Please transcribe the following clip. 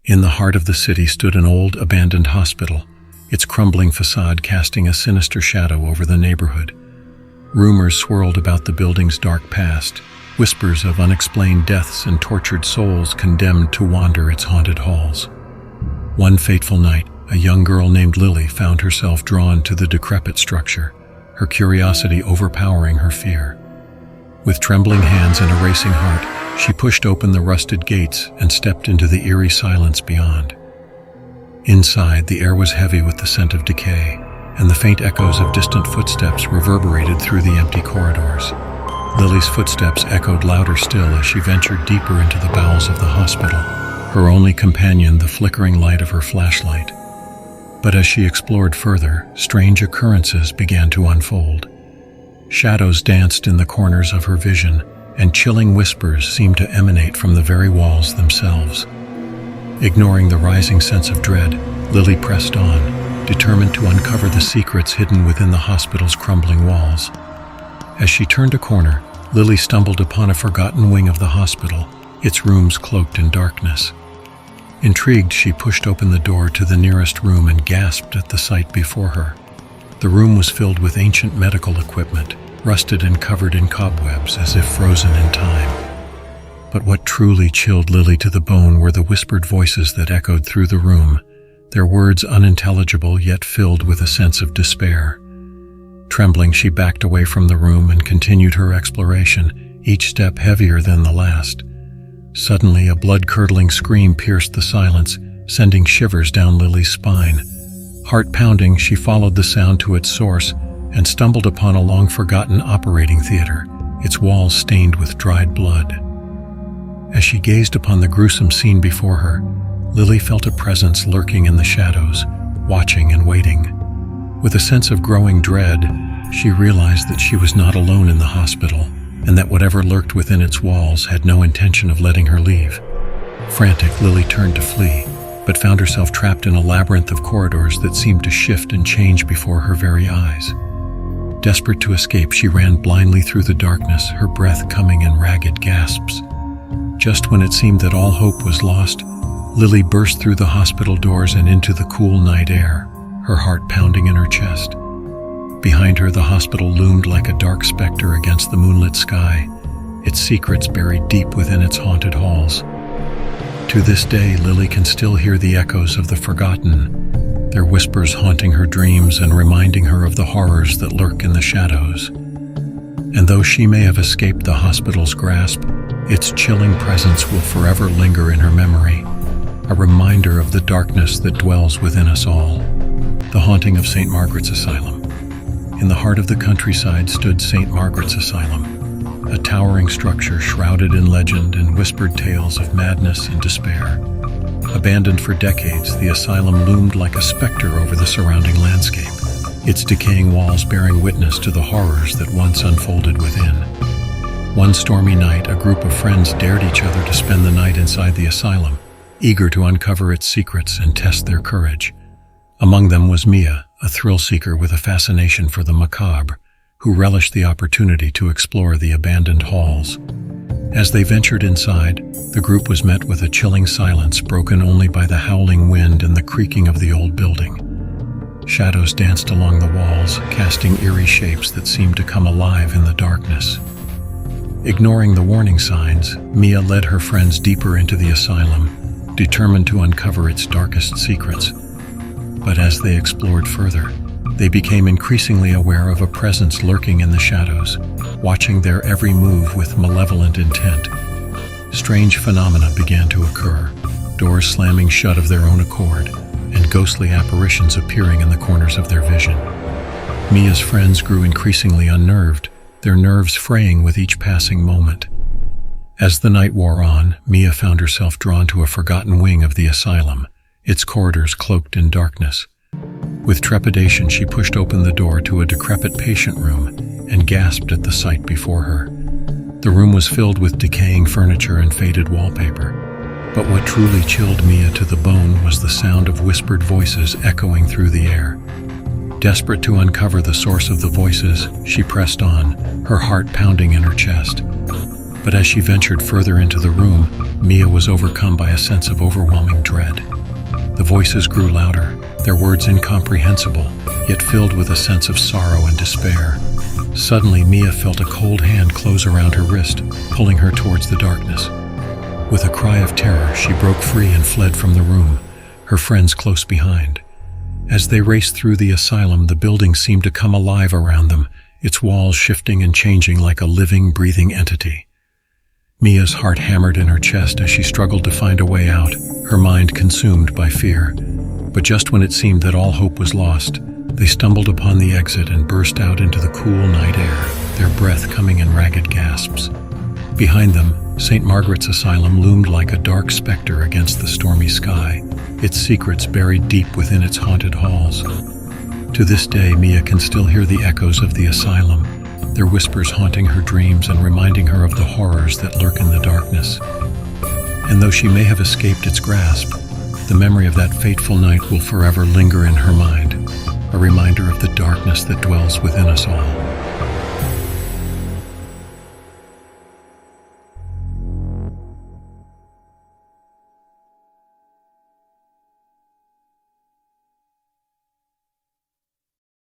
In the heart of the city stood an old, abandoned hospital, its crumbling facade casting a sinister shadow over the neighborhood. Rumors swirled about the building's dark past, whispers of unexplained deaths and tortured souls condemned to wander its haunted halls. One fateful night, a young girl named Lily found herself drawn to the decrepit structure, her curiosity overpowering her fear. With trembling hands and a racing heart, she pushed open the rusted gates and stepped into the eerie silence beyond. Inside, the air was heavy with the scent of decay, and the faint echoes of distant footsteps reverberated through the empty corridors. Lily's footsteps echoed louder still as she ventured deeper into the bowels of the hospital, her only companion the flickering light of her flashlight. But as she explored further, strange occurrences began to unfold. Shadows danced in the corners of her vision, and chilling whispers seemed to emanate from the very walls themselves. Ignoring the rising sense of dread, Lily pressed on, determined to uncover the secrets hidden within the hospital's crumbling walls. As she turned a corner, Lily stumbled upon a forgotten wing of the hospital, its rooms cloaked in darkness. Intrigued, she pushed open the door to the nearest room and gasped at the sight before her. The room was filled with ancient medical equipment, rusted and covered in cobwebs as if frozen in time. But what truly chilled Lily to the bone were the whispered voices that echoed through the room, their words unintelligible yet filled with a sense of despair. Trembling, she backed away from the room and continued her exploration, each step heavier than the last. Suddenly, a blood-curdling scream pierced the silence, sending shivers down Lily's spine. Heart pounding, she followed the sound to its source and stumbled upon a long-forgotten operating theater, its walls stained with dried blood. As she gazed upon the gruesome scene before her, Lily felt a presence lurking in the shadows, watching and waiting. With a sense of growing dread, she realized that she was not alone in the hospital, and that whatever lurked within its walls had no intention of letting her leave. Frantic, Lily turned to flee, but found herself trapped in a labyrinth of corridors that seemed to shift and change before her very eyes. Desperate to escape, she ran blindly through the darkness, her breath coming in ragged gasps. Just when it seemed that all hope was lost, Lily burst through the hospital doors and into the cool night air, her heart pounding in her chest. Behind her, the hospital loomed like a dark specter against the moonlit sky, its secrets buried deep within its haunted halls. To this day, Lily can still hear the echoes of the forgotten, their whispers haunting her dreams and reminding her of the horrors that lurk in the shadows. And though she may have escaped the hospital's grasp, its chilling presence will forever linger in her memory, a reminder of the darkness that dwells within us all. The haunting of St. Margaret's Asylum. In the heart of the countryside stood St. Margaret's Asylum, a towering structure shrouded in legend and whispered tales of madness and despair. Abandoned for decades, the asylum loomed like a specter over the surrounding landscape, its decaying walls bearing witness to the horrors that once unfolded within. One stormy night, a group of friends dared each other to spend the night inside the asylum, eager to uncover its secrets and test their courage. Among them was Mia, a thrill-seeker with a fascination for the macabre, who relished the opportunity to explore the abandoned halls. As they ventured inside, the group was met with a chilling silence broken only by the howling wind and the creaking of the old building. Shadows danced along the walls, casting eerie shapes that seemed to come alive in the darkness. Ignoring the warning signs, Mia led her friends deeper into the asylum, determined to uncover its darkest secrets. But as they explored further, they became increasingly aware of a presence lurking in the shadows, watching their every move with malevolent intent. Strange phenomena began to occur, doors slamming shut of their own accord, and ghostly apparitions appearing in the corners of their vision. Mia's friends grew increasingly unnerved, their nerves fraying with each passing moment. As the night wore on, Mia found herself drawn to a forgotten wing of the asylum, its corridors cloaked in darkness. With trepidation, she pushed open the door to a decrepit patient room and gasped at the sight before her. The room was filled with decaying furniture and faded wallpaper. But what truly chilled Mia to the bone was the sound of whispered voices echoing through the air. Desperate to uncover the source of the voices, she pressed on, her heart pounding in her chest. But as she ventured further into the room, Mia was overcome by a sense of overwhelming dread. voices grew louder, their words incomprehensible, yet filled with a sense of sorrow and despair. Suddenly, Mia felt a cold hand close around her wrist, pulling her towards the darkness. With a cry of terror, she broke free and fled from the room, her friends close behind. As they raced through the asylum, the building seemed to come alive around them, its walls shifting and changing like a living, breathing entity. Mia's heart hammered in her chest as she struggled to find a way out, her mind consumed by fear. But just when it seemed that all hope was lost, they stumbled upon the exit and burst out into the cool night air, their breath coming in ragged gasps. Behind them, St. Margaret's Asylum loomed like a dark specter against the stormy sky, its secrets buried deep within its haunted halls. To this day, Mia can still hear the echoes of the asylum, their whispers haunting her dreams and reminding her of the horrors that lurk in the darkness. And though she may have escaped its grasp, the memory of that fateful night will forever linger in her mind, a reminder of the darkness that dwells within us all.